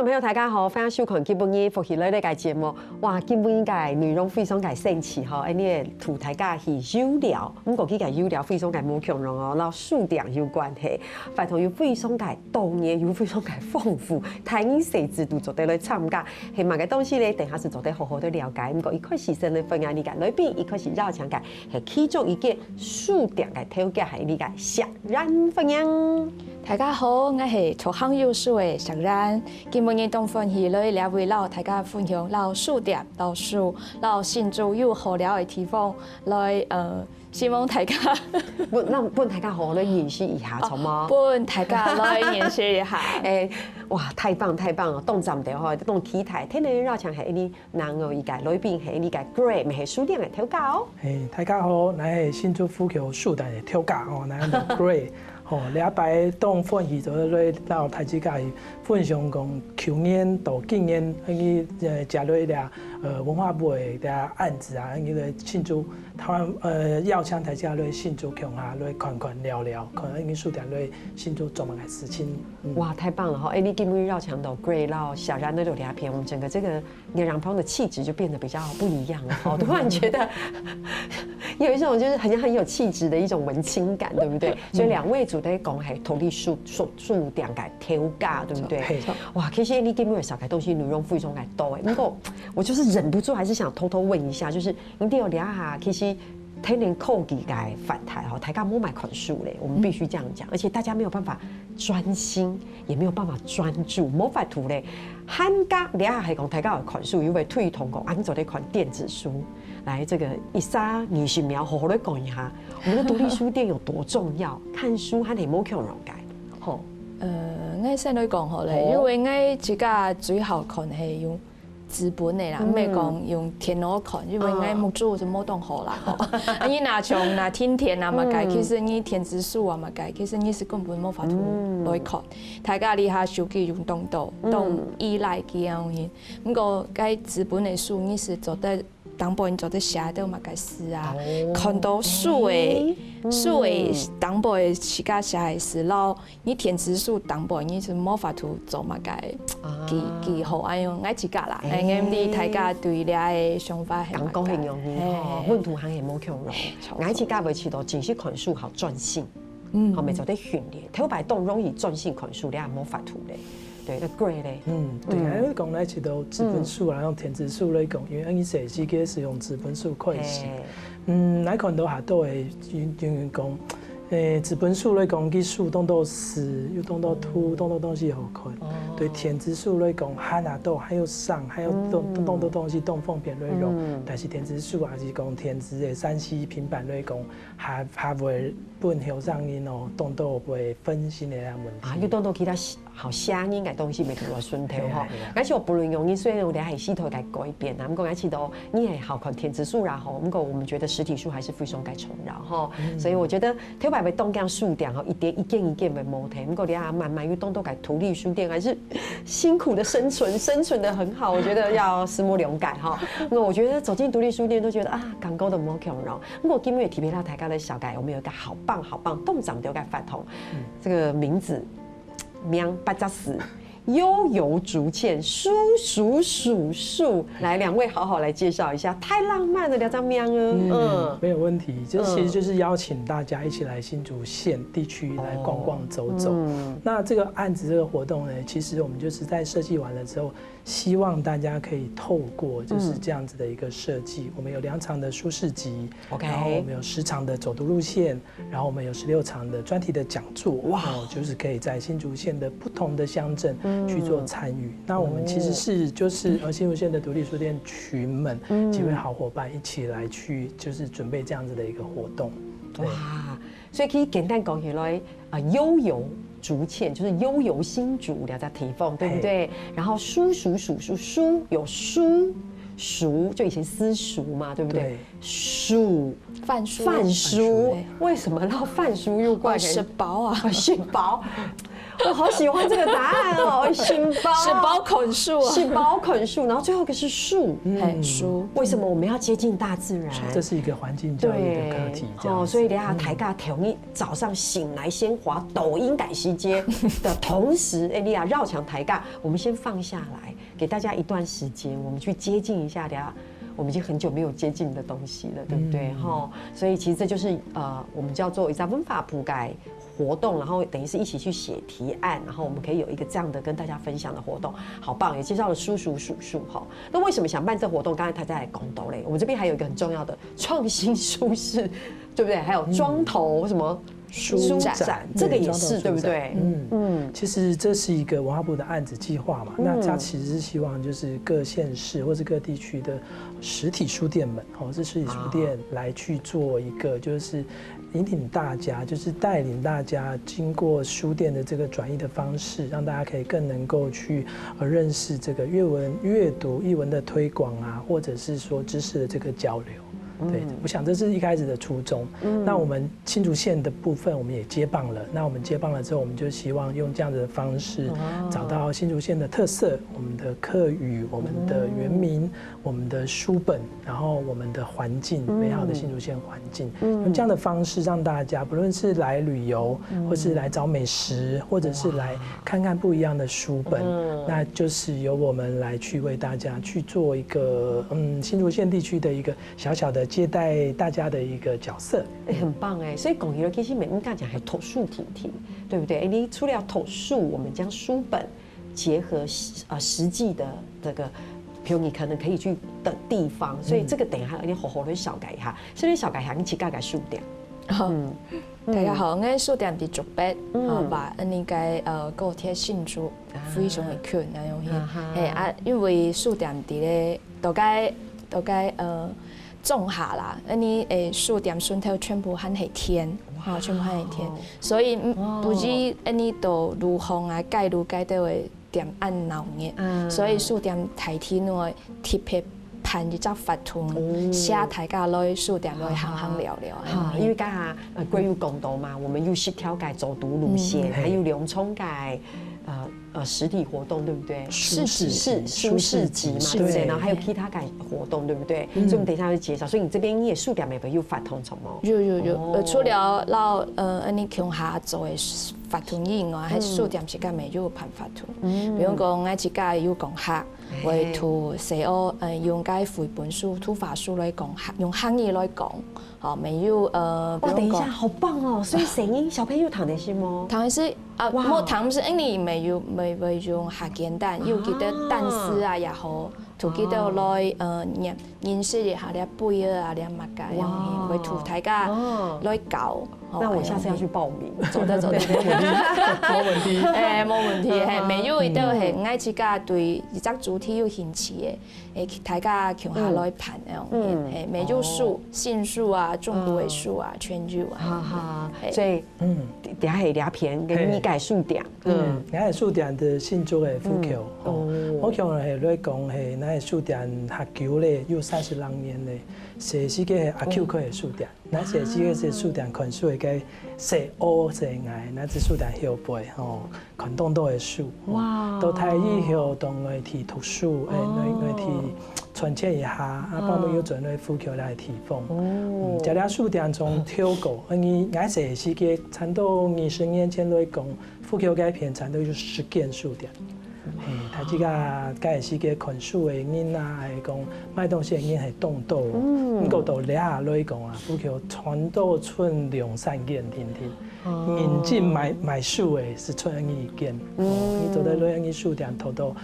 众朋友，大家好，欢迎收看基本日福喜类呢个节目。哇，基本日个内容非常个神奇吼，安尼图大家是有料，不过佢个有料非常个冇强容哦，老数量有关系，发同有非常个多嘢，有非常个丰富，台语细致度做得来参加，希望个东西咧，等下是做得好好的了解。不过一开始先来分享你个内边，一开始绕墙个系其中一个数量个条件系你个小人分享。大家好，我是初行有数的小然。今日当分享来了为老大家分享老数点、老数、老新竹有好了的地方来希望大家本大家好来演示一下，好吗？本大家来演示一下。哇，太棒太棒了！动站的吼，动体态，天然绕墙系你人哦，伊个内边系你个 Great， 系数点的调教哦。大家好，我是新竹富桥数点的调教哦，那个 Great。吼，礼拜当分析做咧，到台资界分享讲，去年到今年，食落俩文化部的俩案子啊，庆祝台湾要抢台价落庆祝强下落款聊聊，可能数点落庆祝做满个事情。哇，太棒了哈！你今日绕墙到 Great 到小然那种两片，我们整个这个牛羊棚的气质就变得比较不一样了哈。突然觉得有一种就是很有气质的一种文青感，对不对？所以两位。在讲系土地数量个调价，对不对？哇，其实你今日少个东西内容非常个多诶。不过我就是忍不住，还是想偷偷问一下，就是一定要聊下，其实天然科技个反台哈，大家冇买款数嘞，我们必须这样讲，而且大家没有办法专心，也没有办法专注，冇法图嘞。汉家聊下系讲大家有款数，因为推同讲安做的款电子书。来，这个20秒，好好的讲一下，我们的独立书店有多重要？看书还得冇强容解，吼。我先来讲好咧，因为我自家最好看係用紙本的啦，唔係講用電腦看，因為我目睭就冇當好啦。你拿像拿天田啊嘛計，其實你電子書啊嘛計，其實你是根本冇法度來看。大家你下手機用動到，動依賴嘅樣嘢。不過該紙本的書你是做得。當部人做得寫到嘛個詩啊，看到書誒當部嘅自家寫嘅詩，然後你電子書當部你是冇法度做嘛個記號，哎呦，我自家啦，你大家對你嘅想法係嘛？講形容語，本土行係冇強容，我自家維持到正式看書好專心，後面做啲訓練，頭擺動容易專心看書，你係冇法度咧。对，那 great 嘞。对，因为讲来起到纸本书啊，用电子书来讲，因为你手机嘅使用纸本书快些。来看到下都会因为讲，纸本书来讲，佢书动到死，又动到凸，动到东西好看。对，电子书来讲，还拿到还有上，还有动到东西动方便内容。但是电子书还是讲电子的3C 平板来讲，还会本后上面哦，动到会分心的问题。啊，又动到其他好声音嘅东西未同我顺透吼。而且我不论用，你虽然我哋系系统改变啊，不过而且都你系好看电子书然后，不过我们觉得实体书还是非常该重要吼。所以我觉得头摆会动这样数量吼，一件一件的摸提，不过你啊慢慢又动到改独立书店还是辛苦的生存的很好，我觉得要拭目勇敢哈。那我觉得走进独立书店都觉得啊，港高的冇强容。不过今日也提别到大家的小改，我们有一个好棒动长丢改发通，这个名字。名八加四，悠游竹堑，数，来两位好好来介绍一下，太浪漫了，两张名哦。没有问题，其实就是邀请大家一起来新竹县地区来逛逛走走。那这个案子这个活动呢，其实我们就是在设计完了之后，希望大家可以透过就是这样子的一个设计，我们有2场的书市集，然后我们有10场的走读路线，然后我们有16场的专题的讲座，哇，就是可以在新竹县的不同的乡镇去做参与。那我们其实是就是新竹县的独立书店群们几位好伙伴一起来去就是准备这样子的一个活动。哇，所以可以简单讲起来悠游竹堑就是悠游新竹两家提供，对不对？然后书有书就以前私塾嘛，对不对？饭书，为什么到饭书又怪？是薄啊，是薄。我好喜欢这个答案哦，杏包捆树，杏包捆树，然后最后一个是树，树。为什么我们要接近大自然？这是一个环境教育的课题，所以等下台尬同一早上醒来先滑抖音改西街的同时，莉亚绕墙台尬，我们先放下来，给大家一段时间，我们去接近一下，等下。我们已经很久没有接近的东西了，对不对？所以其实这就是我们叫做一张文法普改活动，然后等于是一起去写提案，然后我们可以有一个这样的跟大家分享的活动，好棒！也介绍了叔叔数数哈。那为什么想办这活动？刚才他在公斗嘞，我们这边还有一个很重要的创新书室，对不对？还有庄头什么？书展，这个也是对不对？其实这是一个文化部的案子计划嘛，那它其实是希望就是各县市或是各地区的实体书店们，是实体书店来去做一个就是引领大家，就是带领大家经过书店的这个转译的方式，让大家可以更能够去认识这个阅读译文的推广啊，或者是说知识的这个交流。对，我想这是一开始的初衷。那我们新竹县的部分，我们也接棒了。那我们接棒了之后，我们就希望用这样的方式，找到新竹县的特色，我们的客语，我们的原民，我们的书本，然后我们的环境，美好的新竹县环境，用这样的方式让大家，不论是来旅游，或是来找美食，或者是来看看不一样的书本，那就是由我们来去为大家去做一个新竹县地区的一个小小的接待大家的一个角色，很棒哎！所以讲起来，其实每刚讲还投诉题题，对不对？你除了投诉，我们将书本结合实际的这个，比如你可能可以去的地方，所以这个等一下有点好好的小改一下，所以小改一下，你去改改书店。大家好，我书店伫竹北，把那个高铁新竹非常的近那样去，因为书店伫咧大概种下啦，你书店顺头全部很系天，全部很系天，所以不止你到路风啊，改路改到会点按闹热，所以书店台天我特别盘一只法团，写大家来书店来行行聊聊。因为刚才归入共同嘛，我们有协调改走读路线，还有两冲改实体活动，对不对？书市集嘛，对不对？然后还有其他改活动，对不对？所以我们等一下会介绍。所以你这边也数点每个有法团从吗？有，除了你乡下做的法团以外，还数点时间没有办法团。比如讲，我自家有讲客，为图写用该绘本书、图法书来讲，用汉语来讲。没有哇，等一下，好棒哦！所以声音小朋友谈的是吗？谈的是我谈是因为没用下简单，有记得单词啊也好，就记得来认识一下咧背啊咧物噶样，为图大家来教。那我下次要去报名，走的，没问题，冇问题，没有都係我自家对一只主题有兴趣的，大家共下来盘樣，沒有數、杏樹啊、中國的樹啊、全球啊，所以等下係兩篇嘅你改數點，你係數點的新竹嘅富橋，我強係嚟講係，你係數點學球咧有30多年咧，寫時嘅係阿 Q 區嘅數點，那寫時嘅係數點群數嘅。寫學寫愛，那只書店後背看動到的書，到台語後動來去圖書，來去傳接一下，幫我有轉來富橋來提供。這倆書店從跳過，你愛寫時嘅，差不多20年前來講，富橋改編差不多有10間書店。他這個介是個看書的人啊，係講買東西嘅人係動到，不過到倆來講啊，富橋傳到村2、3間天天，引進買書的是村1間，你做得來你書店睇到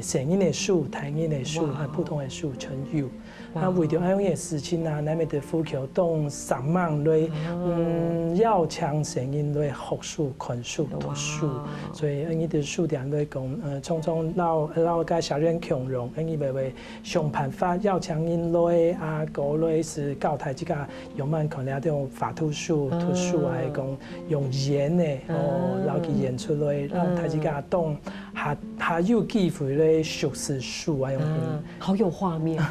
成人的書、台人的書、普通的書全有。那為咗安樣嘅事情啊，那邊的富橋當3萬來，要強成人來學書、看書、讀書，所以你的書店來講，匆匆绕个小人强容，因为为想办法要强因类啊，国类是教台这个有慢可能要用法图书啊，讲用演的然后去演出来，然后台这个动还有机会咧熟识书啊，用好有画面，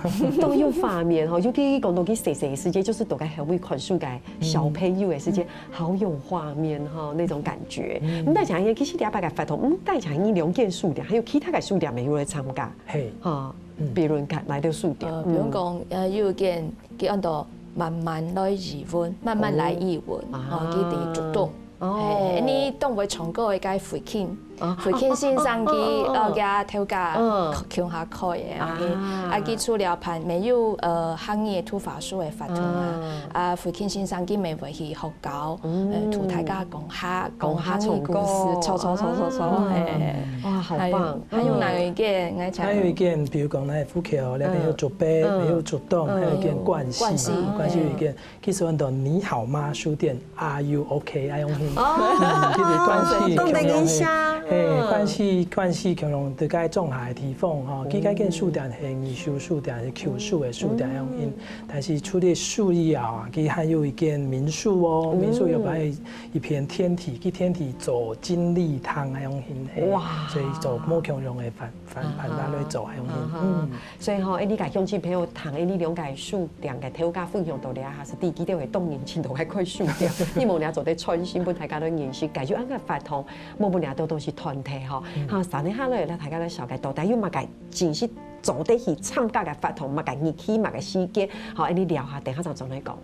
都有画面哈，尤其讲到去细细的世界，就是都该很会看书嘅小朋友的世界，好有画面哈，那种感觉。但像其实第一摆嘅发动，但像伊两件书店，还有其他嘅书店没有来参加，哈，别人来到书店，比如讲有件叫按照慢慢来语文，慢慢来语文，佢哋主動。你當會唱歌嘅該回傾先生嘅嘅跳架強下開嘅，佢除了盤沒有行業突發書嘅法通回傾先生佢咪會去學教，同大家講下行業故事，錯，哇，好棒！還有哪一件？還有一件，比如講那富橋那邊有竹杯，沒有竹洞，還有一件關係有一件，其實很多你好嗎書店 ，Are you OK？ 愛用佢關係強龍對該種下嘅地方吼，佢該間書店係藝術書店，係舊書嘅書店用因，但是除了書以後啊，佢還有一間民宿哦，民宿有擺一片天體，佢天體做金麗湯係用因，哇，所以做冇強龍嘅飯單嚟做係用因，所以吼，你家鄉親朋友談你兩間書店嘅體家分享到咧，還是第幾條嘅動年前度喺開書店，你冇倆做啲創新，本大家都認識，繼續按個法通，冇倆都是團體吼。哈，三年下來，大家咧小解到底有乜嘅正式做得去參加嘅法通，乜嘅日期，乜嘅時間，好，你聊下，等下就再嚟講。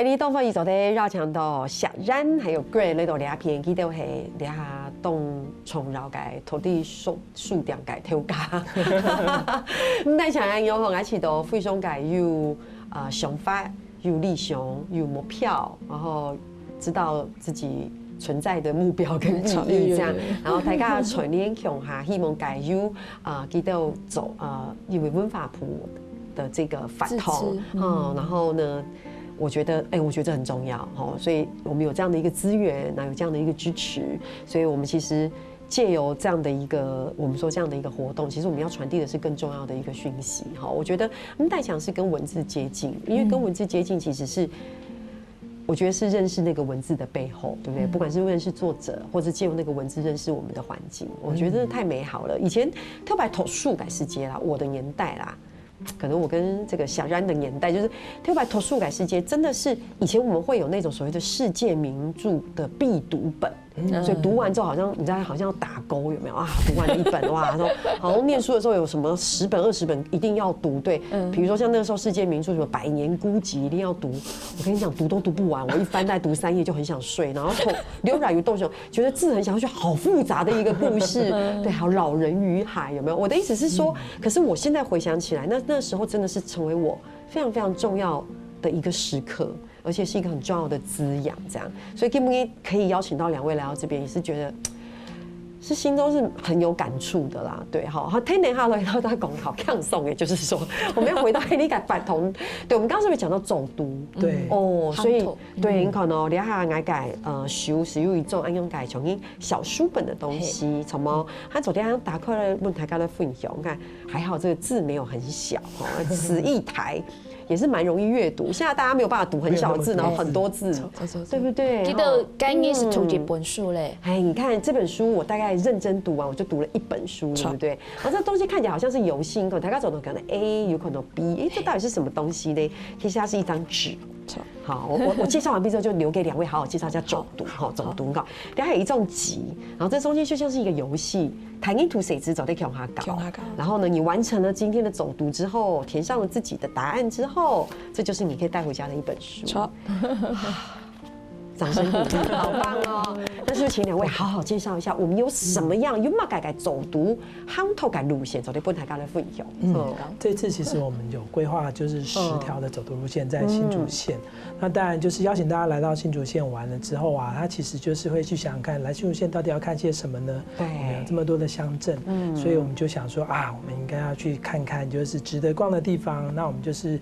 你當翻伊做啲繞牆到小人，還有 Gray 呢度兩片，佢都係兩下東從繞嘅土地樹店嘅跳架。咁但係像有同一次到非常嘅有想法、有理想、有目標，然後知道自己存在的目標跟意義，這樣，然後大家全年向下，希望介有佢都做因為文化部的這個法通，然後呢。我覺得很重要，所以我們有這樣的一個資源，有這樣的一個支持，所以我們其實借由這樣的一個，我們說這樣的一個活動，其實我們要傳遞的是更重要的一個訊息，我覺得代強是跟文字接近，因為跟文字接近其實是，我覺得是認識那個文字的背後，對不對？不管是認識作者，或者借由那個文字認識我們的環境，我覺得太美好了。以前特別圖書改世界啦，我的年代啦。可能我跟這個小然的年代，就是特別圖書改世界，真的是以前我們會有那種所謂的世界名著的必讀本，所以讀完之後好像你知道好像要打勾，有沒有啊？讀完了一本哇，然後好像念書的時候有什麼10本20本一定要讀，對，比如說像那個時候世界名著什麼《百年孤寂》一定要讀，我跟你講讀都讀不完，我一翻再讀3頁就很想睡，然後劉冉於洞雄覺得字很小，覺得好複雜的一個故事，對，還有老人與海，有沒有？我的意思是說，可是我現在回想起來，那時候真的是成為我非常非常重要的一個時刻，而且是一個很重要的滋養，這樣，所以今天可以邀請到2位來到這邊，也是覺得是心中是很有感觸的啦，對，好，聽一下來到他講好抗送，也就是說，我們要回到你個法通，對，我們剛剛是不是講到走讀？對，所以對，你看哦，你下我改書是有一種按用改從一小書本的東西，什麼？他昨天打開了問大家的分享，看還好這個字沒有很小，詞一台。也是蠻容易閱讀，現在大家沒有辦法讀很小的字，然後很多字，對不對？記得概念是讀幾本書嘞？哎，你看這本書，我大概認真讀完，我就讀了1本書，對不對？然後這東西看起來好像是遊戲，可能大家走的可能 A， 有可能 B， 這到底是什麼東西呢？其實它是一張紙。好，我介紹完畢之後，就留給2位好好介紹一下走讀，好走讀稿。然後還有一種集，然後這中間就像是一個遊戲，彈一圖寫字走在向下搞，然後呢，你完成了今天的走讀之後，填上了自己的答案之後，這就是你可以帶回家的一本書。掌声鼓励，好棒哦！那是不是请2位好好介绍一下，我们有什么样有嘛改走读夯头改路线，走的本台高的分享？这次其实我们有规划就是10条的走读路线在新竹县。那当然就是邀请大家来到新竹县玩了之后啊，他其实就是会去想想看，来新竹县到底要看些什么呢？对，我们有这么多的乡镇，所以我们就想说啊，我们应该要去看看就是值得逛的地方。那我们就是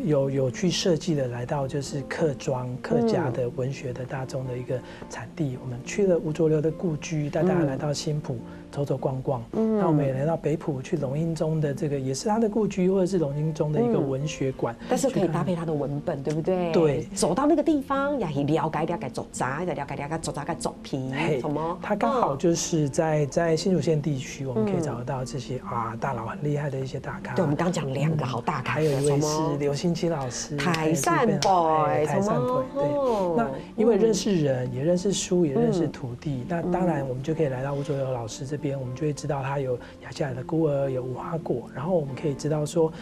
有去设计的来到就是客庄客家的文学的大众的一个产地。我们去了吴浊流的故居，带大家来到新埔走走逛逛。那我们也来到北埔去龙英宗的这个也是他的故居，或者是龙英宗的一个文学馆。但是可以搭配他的文本，对不对？对，走到那个地方也去了解作者，再了解作者的作品，什么？他刚好就是在新竹县地区，我们可以找得到这些大佬很厉害的一些大咖。对，我们刚讲2个好大咖，还有一位是刘欣清老师，台善 boy，台善 boy。对，那因为认识人，也认识书，也认识土地，那当然我们就可以来到吴浊流老师这边，我们就会知道他有雅加尔的孤儿，有无花果，然后我们可以知道说，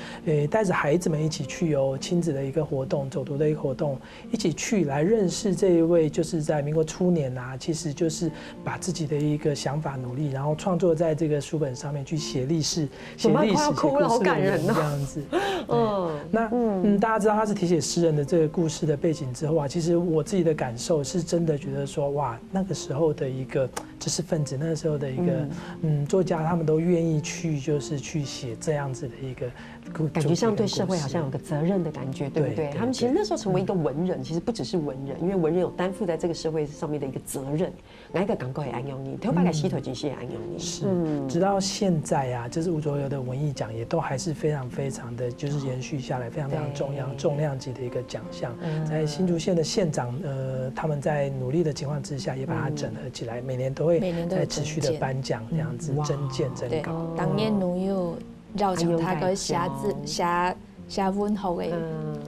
带着孩子们一起去亲子的一个活动，走读的一个活动，一起去来认识这一位，就是在民国初年啊，其实就是把自己的一个想法努力，然后创作在这个书本上面去写历史，写故事，好感人这样子。大家知道他是题写诗人的这个故事的背景之后啊，其实我自己的感受是真的觉得说，哇，那个时候的一个知识分子，那个时候的一个作家，他们都愿意去就是去写这样子的一个。感觉上对社会好像有个责任的感觉，对不对？他们其实那时候成为一个文人，其实不只是文人，因为文人有担负在这个社会上面的一个责任。哪一个港口也安用你，头把个西头金线也安用你。是，直到现在啊，就是吴浊流的文艺奖也都还是非常非常的就是延续下来，非常非常重量级的一个奖项。在新竹县的县长他们在努力的情况之下，也把它整合起来，每年都会在持续的颁奖这样子，增建增高。当年奴有。邀請他個寫文學嘅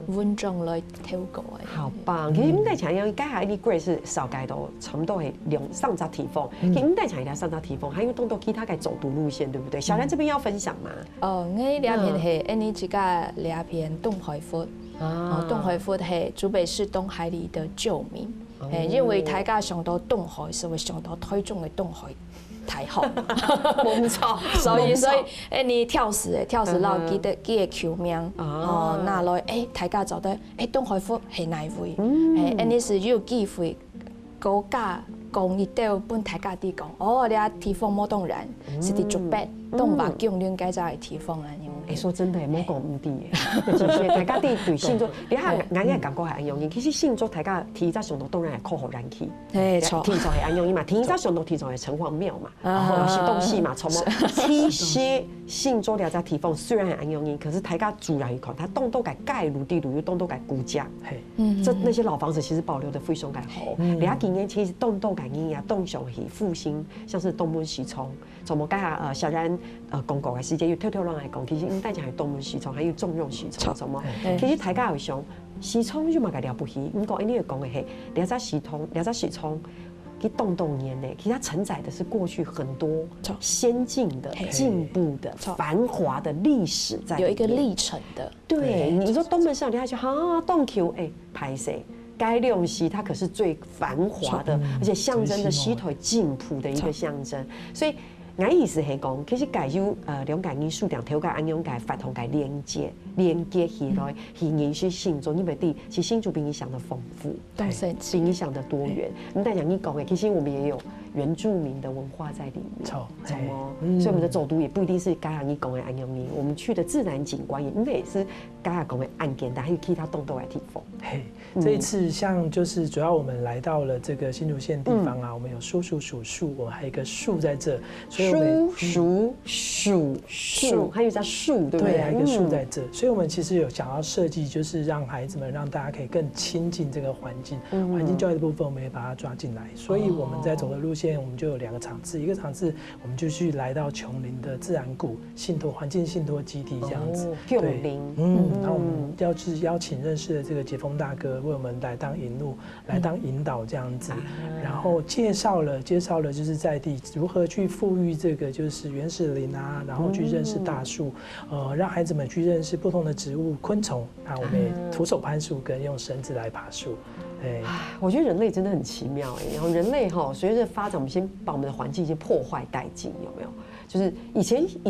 文章來投稿嘅，好棒！其實唔得強，因為家下啲 grade 是少改到，差不多係上集題風。其實唔得強一條上集題風，還有動到其他嘅走讀路線，對不對？小蘭這邊要分享嗎？我兩篇係呢幾個兩篇東海佛，東海佛係竹北市東海裡的舊名，因為大家想到東海，就會想到台中嘅東海。太好，冇錯，所以你跳死撈幾個球名，那來大家就得東海佛係哪位？你是有機會國家講一道本大家啲講，你地方冇當然，是啲竹北東北強亂改造嘅地方啊！說真的，冇講唔啲嘅，其實大家啲對信眾，你下眼嘅感覺係安容易，其實信眾大家提早上到當然係靠好人氣，提早係安容易嘛，提早上到提早係城隍廟嘛，然後是東西嘛，從其實信眾了解地方雖然係安容易，可是大家主要一看，它棟都改蓋路地路，又棟都改古家，這那些老房子其實保留得非常改好。你下幾年其實棟都改嘢啊，棟上係復興，像是東門西涌，從我家下小然公告嘅時間要跳浪嚟講，其實。大家係東門西涌，還有重用西涌，什麼？其實大家有想西涌就嘛個了不起。唔講，你要講嘅係兩隻西涌，佢棟年呢，其實它承載的是過去很多先進的、進步的、繁華的歷史在，有一個歷程的。對，你說東門上，你還說東橋拍攝。該亮溪它可是最繁華的，而且象徵着西頭進步的一個象徵，所以。我意思係講，其實介有兩間藝術店，條個安樣介法同介連接起來，去藝術性中，因為第其實新竹比你想的豐富，比你想的多元。你但講你講嘅，其實我們也有原住民的文化在裡面，所以我們的走讀也不一定是剛才你講的安樣你，我們去的自然景觀也應該也是剛才講的案件，但還有其他動作來提供。這一次像就是主要我們來到了這個新竹縣地方啊，我們有數樹，我們還有一個樹在這，所以樹，還有在樹，對不對？還有一個樹在這，所以我們其實有想要設計，就是讓孩子們讓大家可以更親近這個環境，環境教育的部分我們也把它抓進來，所以我們在走的路線我們就有2個場次，一個場次我們就去來到瓊林的自然谷信託環境信託基地這樣子，對，然後我們邀請認識的這個解封大哥為我們來當引路，來當引導這樣子，然後介紹了就是在地如何去復育這個就是原始林啊，然後去認識大樹，讓孩子們去認識不同的植物、昆蟲。那我們也徒手攀樹跟用繩子來爬樹。我觉得人类真的很奇妙哎。然后人类哈，随着发展，我们先把我们的环境先破坏殆尽，有没有？就是以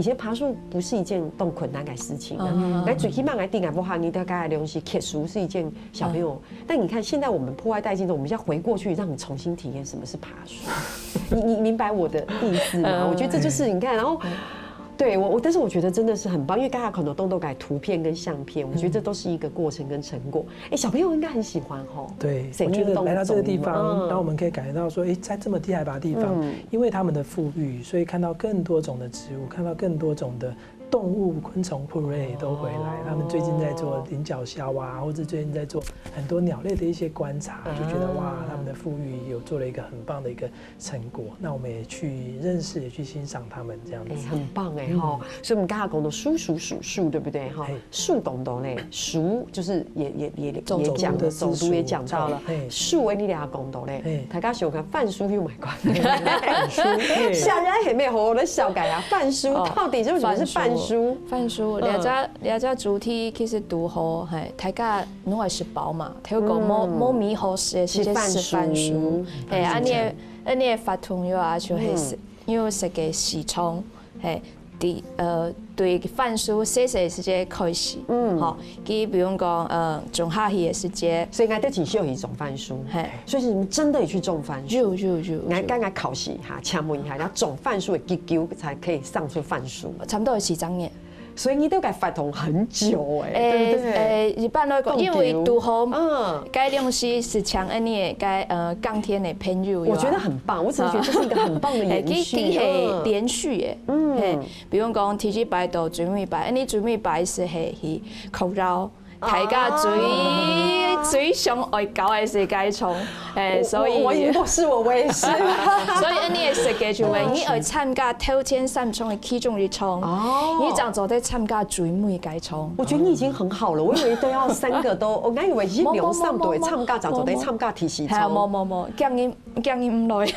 前爬树不是一件动困难的事情啊，来最起码来定来不哈，你大概的东西砍树是一件小朋友。但你看现在我们破坏殆尽的，我们要回过去，让你重新体验什么是爬树。你明白我的意思吗？我觉得这就是你看，然后。对但是我觉得真的是很棒，因为刚才可能都改图片跟相片，我觉得这都是一个过程跟成果。小朋友应该很喜欢吼。对，我觉得来到这个地方，让我们可以感觉到说，在这么低海拔的地方，因为他们的富裕，所以看到更多种的植物，看到更多种的动物、昆虫、哺乳类都回来。他们最近在做菱角鸮啊，或者最近在做很多鸟类的一些观察，就觉得哇，他们的富裕有做了一个很棒的一个成果。那我们也去认识，也去欣赏他们这样子，很棒哈。所以我们刚才讲的数数，对不对哈？树懂嘞，树就是也讲的，总督也讲到了，树为你俩讲到嘞，大家想看饭书又买过，小人还没好的小改啊，饭书到底是什么是饭书？饭书，两家主题其实拄好，大家拢会食饱嘛，睇讲冇米好食，是饭书，安尼法通药啊，就是要食嘅时冲，对饭书写时间开始，好，佢比如讲种下去的时间，所以俺得请秀一种番薯，所以你们真的也去种番薯，俺刚刚考试哈，请问一下，要种番薯的结构才可以上出番薯，差不多是4年。所以你都该发动很久对不对？一般来讲，因为拄好，该东西是像安尼该当天的朋友，我觉得很棒，我只是觉得这是一个很棒的延续，係連續嘅，比如講提起擺到最尾擺，你最尾擺是係口罩。大家最想愛搞的是該從，所以我也不是，我也是。所以你嘅設計就係你愛參加頭前3場嘅其中一場，你這樣做得參加最尾該場。我覺得你已經很好了，我以為都要3個都，我以為一兩三隊參加，這樣做得參加提示場。冇，驚你唔來。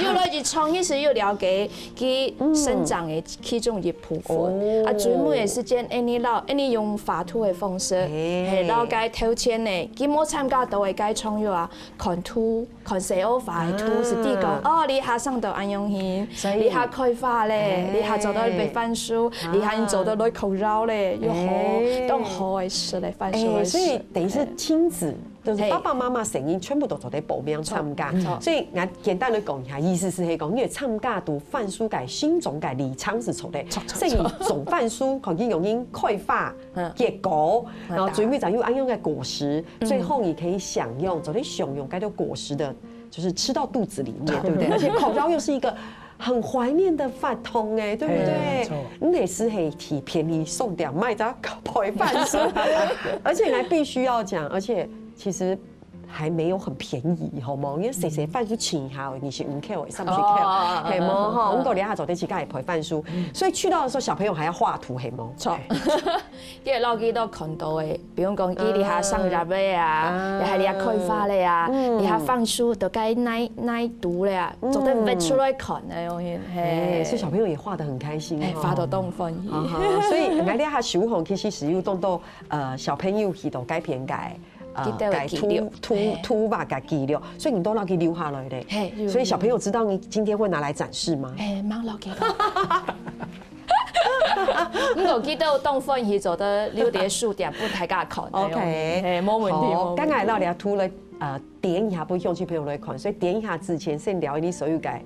要來一場，你是要了解佢生長嘅其中一部分，啊最尾嘅時間，你用畫圖嘅方式，係了解頭前嘅，佢冇參加到嘅該場要啊，看圖，看寫好畫嘅圖是啲講，你下上到安樣去，你下開花咧，你下做到被番薯，你下做到攞口罩咧，又好，都好嘅事嚟番薯。所以等於是親子。就是爸爸媽媽成員全部都做在報名參加，所以我簡單的講一下，意思是係講，因為參加到番薯嘅新種嘅離場是錯的，所以種番薯可以用因開發結果，然後最尾就有安用嘅果實，最後你可以享用，做啲享用該到果實的，就是吃到肚子裡面，對不對？而且口罩又是一個很懷念的法通對不對？你得是係提便宜送掉，賣咗陪番薯，而且還必須要講，而且。其實還沒有很便宜，好冇？因為食飯都錢下，你是5K 或30K，係冇哈？我們到底下做啲自己係陪飯書，所以去到的時候小朋友還要畫圖，係冇？錯，因為老幾都看到嘅，比如講佢哋下生日咧啊，又係你下開花咧啊，你下飯書都該耐讀咧啊，做得畫出來看啊，我係，所以小朋友也畫得很開心，畫到東方意。所以我哋下小紅其實是要當到小朋友去到改片改。改圖吧，改記錄，所以你都攞佢留下來的。所以小朋友知道你今天會拿來展示嗎？冇攞記錄。我記得東方去做得留啲書點不太加看。OK， 冇問題。好，剛才你圖了點一下，不鄉親朋友來看，所以點一下之前先聊你所有嘅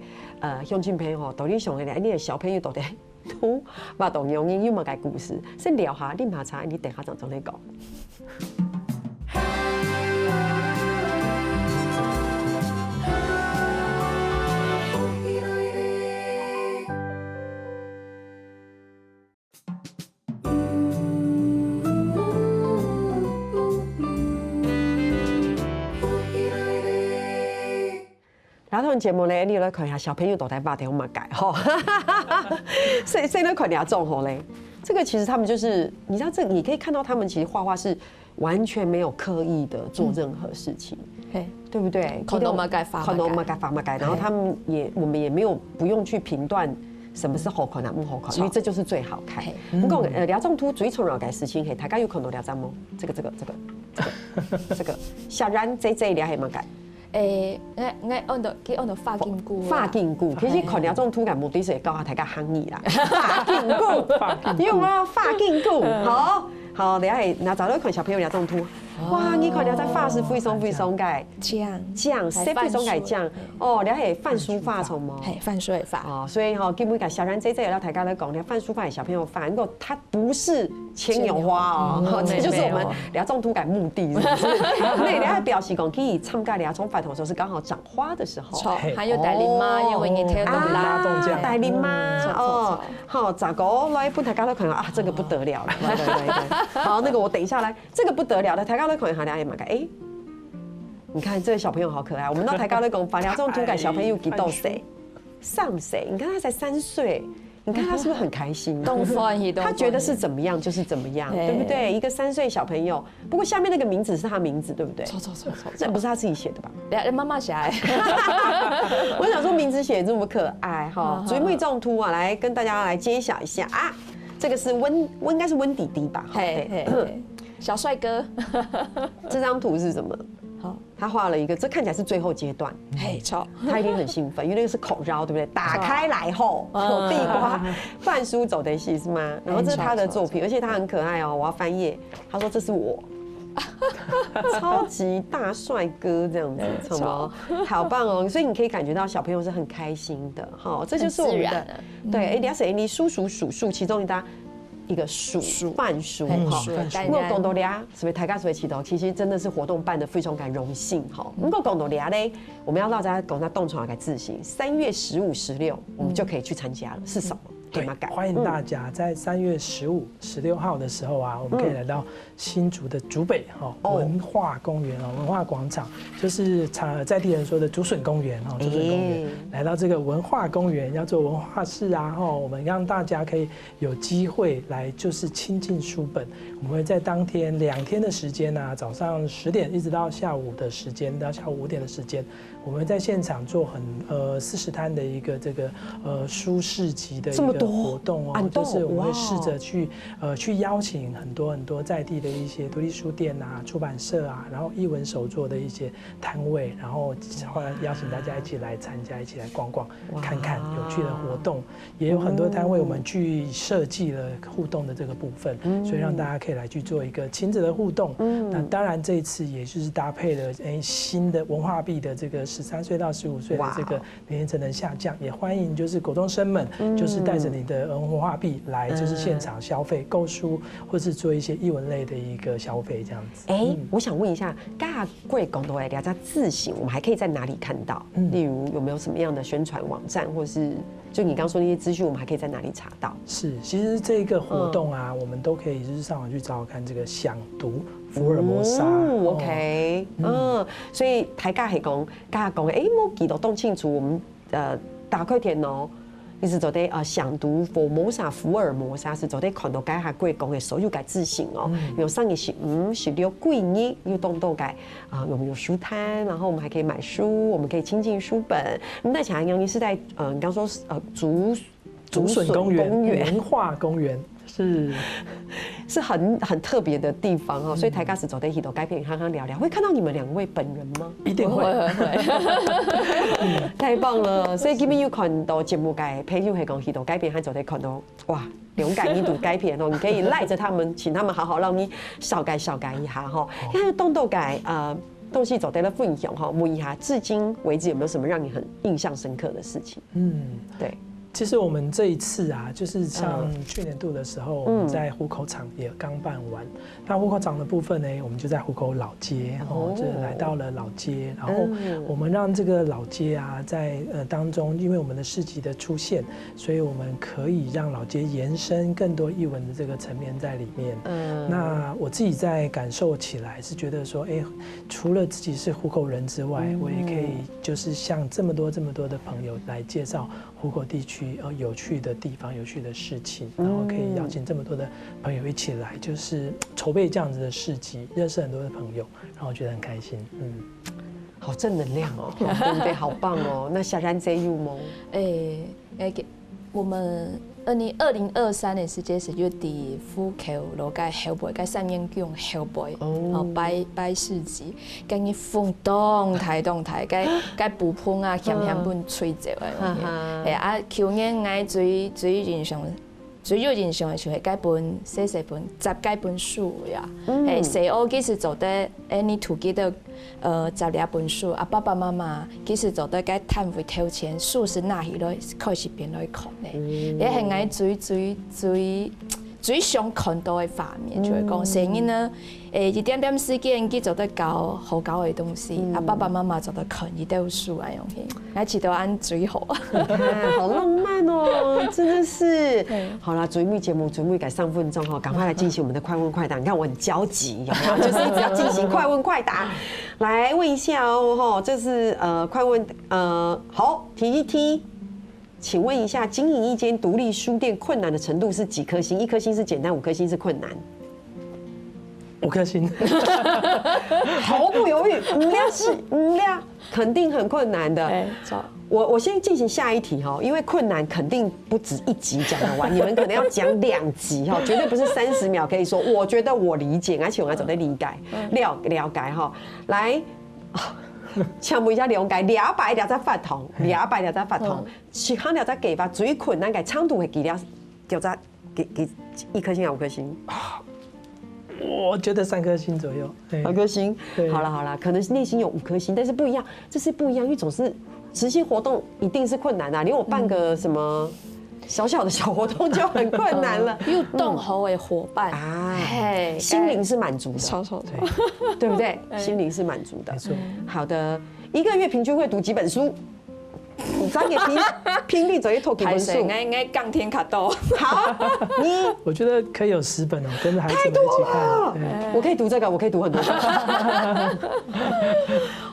鄉親朋友，到底想嘅你嘅小朋友到底圖話同樣嘅有冇嘅故事，先聊下，你唔下查，你等下就同你講。然後節目咧，你來看一下小朋友到底把點樣改哈，誰來看你要種好嘞？這個其實他們就是，你知道這你可以看到他們其實畫畫是完全沒有刻意的做任何事情，對不對？看到嘛改發嘛改，然後他們我們也沒有不用去評斷什麼是好看啊不好看，因為這就是最好看。你講廖仲圖最重要嘅事情係大家有看到廖張嗎？這個。这个小然这一了系嘛解？我按到发筋骨，发筋骨，其实看了种土感目的是教下大家行义啦。发筋骨，用啊发筋骨，好，你系那早都看小朋友了种土。哇，你看了在发丝非常解酱，谁非常解酱？哦，你系泛梳发虫吗？嘿，泛水发。哦，所以基本讲小然这有了大家在讲，你泛梳发给小朋友发，不过它不是牵牛花哦，这就是我们了种土感目的，是不是？那你还表示讲可以参加了种发头的时候是刚好长花的时候。错，还有大林妈，因为你听到拉动这样。大林妈哦，好，咋个来不？大家都看啊，这个不得了了，对。好，那个我等一下来，这个不得了的，大家都看一下，大家嘛哎。你看这个小朋友好可爱，我们到台高的讲，发了这种土感小朋友几多岁？3岁，你看他才3岁，你看他是不是很开心？他觉得是怎么样就是怎么样，对不对？一个3岁小朋友，不过下面那个名字是他名字，对不对？错，这不是他自己写的吧？妈妈写的。我想说名字写这么可爱哈，所以每种图啊，来跟大家来揭晓一下啊，这个是应该是温弟弟吧？嘿，小帅哥。这张图是什么？他画了一个，这看起来是最后阶段。嘿，错，他一定很兴奋，因为那个是口罩，对不对？打开来后有地瓜饭书走的戏是吗？然后这是他的作品，而且他很可爱哦。我要翻页，他说这是我，超级大帅哥这样子，好棒哦！所以你可以感觉到小朋友是很开心的，哈，这就是我们的对。你要是你数数，其中一个饭书哈，如果讲到俩，是不是大家所祈祷？其实真的是活动办得非常感荣幸哈。如果讲到俩嘞，我们要让大家讲到动传来自行，3月15、16，我们就可以去参加了。是什么？对，欢迎大家在3月15、16号的时候啊，我们可以来到新竹的竹北文化公园文化广场，就是在地人说的竹笋公园竹笋公园，来到这个文化公园要做文化事啊我们让大家可以有机会来就是亲近书本。我们会在当天2天的时间啊，早上10点一直到下午的时间，到下午5点的时间，我们会在现场做40摊的一个这个书市集的一个活动就是我们会试着去邀请很多在地的一些独立书店啊、出版社啊，然后艺文手作的一些摊位，然后邀请大家一起来参加，一起来逛逛，看看有趣的活动。也有很多摊位我们去设计了互动的这个部分，所以让大家可以来去做一个亲子的互动。那当然这一次也就是搭配了新的文化币的这个13岁到15岁的这个年龄层的下降，也欢迎就是国中生们就是带着你的文化币来就是现场消费购书，或是做一些艺文类的一个消费这样子。我想问一下，大贵广东来大家自行，我们还可以在哪里看到？例如有没有什么样的宣传网站，或是就你刚说那些资讯，我们还可以在哪里查到？是，其实这个活动啊，我们都可以就是上网去找看这个想读福尔摩沙。OK，所以大家係講，大家講，我記得當清楚，我們打開電腦。你是做啲想讀福爾摩沙是做啲看到解下貴講嘅所有嘅資訊哦。有上個15、16、貴日又到解我們有書攤，然後我們還可以買書，我們可以親近書本。那在強陽你是在你剛說竹筍公園文化公園。是很特別的地方所以大家是走在一度改片看看聊聊，會看到你們2位本人嗎？一定會，太棒了！所以今日有看到節目嘅朋友係講一度改片，還走在看到哇，勇敢一度改片你可以賴着他們，請他們好好讓你少改一下因為動到改東西走在了分享問一下，至今為止有沒有什麼讓你很印象深刻的事情？對。其實我們這一次啊，就是像去年度的時候，我們在湖口場也剛辦完。那湖口場的部分呢，我們就在湖口老街，就來到了老街。然後我們讓這個老街啊，在當中，因為我們的市集的出現，所以我們可以讓老街延伸更多藝文的這個層面在裡面。那我自己在感受起來是覺得說，除了自己是湖口人之外，我也可以就是向這麼多的朋友來介紹湖口地區有趣的地方、有趣的事情，然後可以邀請這麼多的朋友一起來，就是籌備這樣子的市集，認識很多的朋友，然後我覺得很開心。好正能量哦，對不對？好棒哦。那小然這有嗎？我們2023的时间是就伫府口路个后背，个三眼宫后背，哦摆市集，跟伊风动台，个布棚啊，咸本吹走诶，啊，去年我最印象。最有印象的就是该本细本10几本书呀，细学其实做得你图记得12本书，啊爸爸妈妈其实做得该摊位掏钱，书是拿起来开始变来看的，也系我最想看到的画面，就是讲成日呢，一点点时间去做得教好教的东西，啊爸爸妈妈做得看一道书安样去，我记得按最好啊，好浪漫哦，真的是。好啦，最尾节目最尾改3分钟哈，赶快来进行我们的快问快答。你看我很焦急，有没有？就是一直要进行快问快答。来问一下哦，哈，这是快问好，提一题。请问一下，经营一间独立书店困难的程度是几颗星？1颗星是简单，5颗星是困难。5颗星，毫不犹豫，5俩肯定很困难的。我先进行下一题哈，因为困难肯定不止1集讲得完，你们可能要讲2集哈，绝对不是30秒可以说。我觉得我理解，而且我要怎么理解、了解哈。来。请问一下了解200了才发通，200了才发通，其他了才给吧。最困难嘅长度会给了，就在给1颗星还5颗星？我觉得3颗星左右，2颗星。好了，可能内心有5颗星，但是不一样，这是不一样，因为总是执行活动一定是困难的，连我办个什么。小小的小活动就很困难了，又动好的伙伴，哎，心灵是满足的，对不对？心灵是满足的，没错。好的，1个月平均会读几本书？你再给拼命走一拖几本书？我杠天卡多。好，你我觉得可以有10本哦，跟着孩子们一起看。我可以读这个，我可以读很多。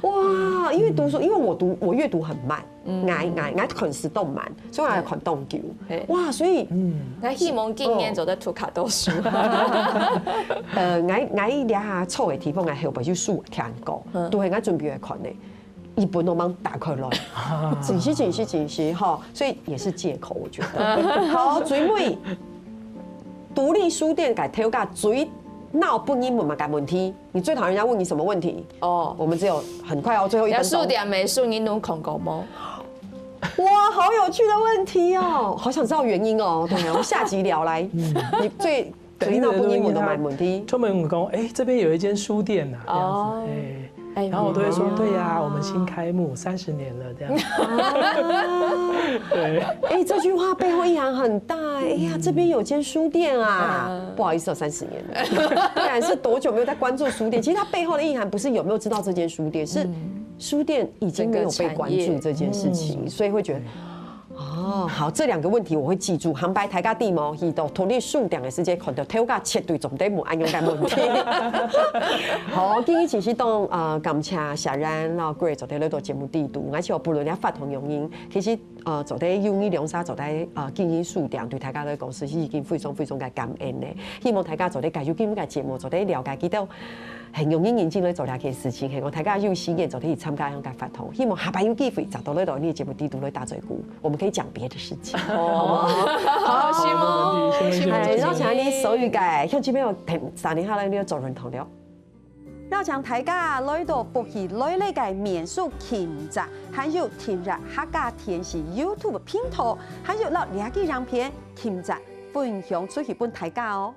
哇，因为读书，因为我阅读很慢，我看时动慢，所以我看动久。哇，所以我希望今年做得读卡多书。我俩下错的地方，我后背就数听过，都系我准备来看的。一本都忙打开来，紧实哈，所以也是借口，我觉得。好，最尾独立书店改挑价最闹不英文嘛改问题，你最讨厌人家问你什么问题？哦，我们只有很快哦，最后1分钟。数点没数，你能恐狗吗？哇，好有趣的问题哦，好想知道原因哦。对，我们下集聊来。你最闹不英文的买问题。专门讲，这边有一间书店呐，这样子，然后我都会说，对呀，我们新开幕30年了，这样。对，这句话背后意涵很大。哎呀，这边有间书店啊，不好意思哦，30年了。不然是多久没有在关注书店？其实它背后的意涵不是有没有知道这间书店，是书店已经没有被关注这件事情，所以会觉得。哦，好，这2个问题我会记住。航白台价地毛，遇到独立书店的时间，看到挑价绝对总得无安用嘅问题。好，今日其实当感谢小然，然后 Gray 做喺呢度节目地度，而且我不论你发同用音，其实做喺用意良沙做喺經營書店，對大家嚟講是已經非常嘅感恩嘅。希望大家做喺繼續今日嘅節目，做喺了解幾多。很用心認真去做兩件事情，係我大家有時間就可以參加香港發通。希望下擺有機會找到呢度呢個節目地度嚟打嘴鼓，我們可以講別的事情。好，希望，係，然後請你手語嘅，向這邊有3年下來你要做認同了。邀請大家來到福喜來呢個民宿勤宅，還有天然客家電視 YouTube 頻道，還有老兩個影片勤宅分享出去俾大家哦。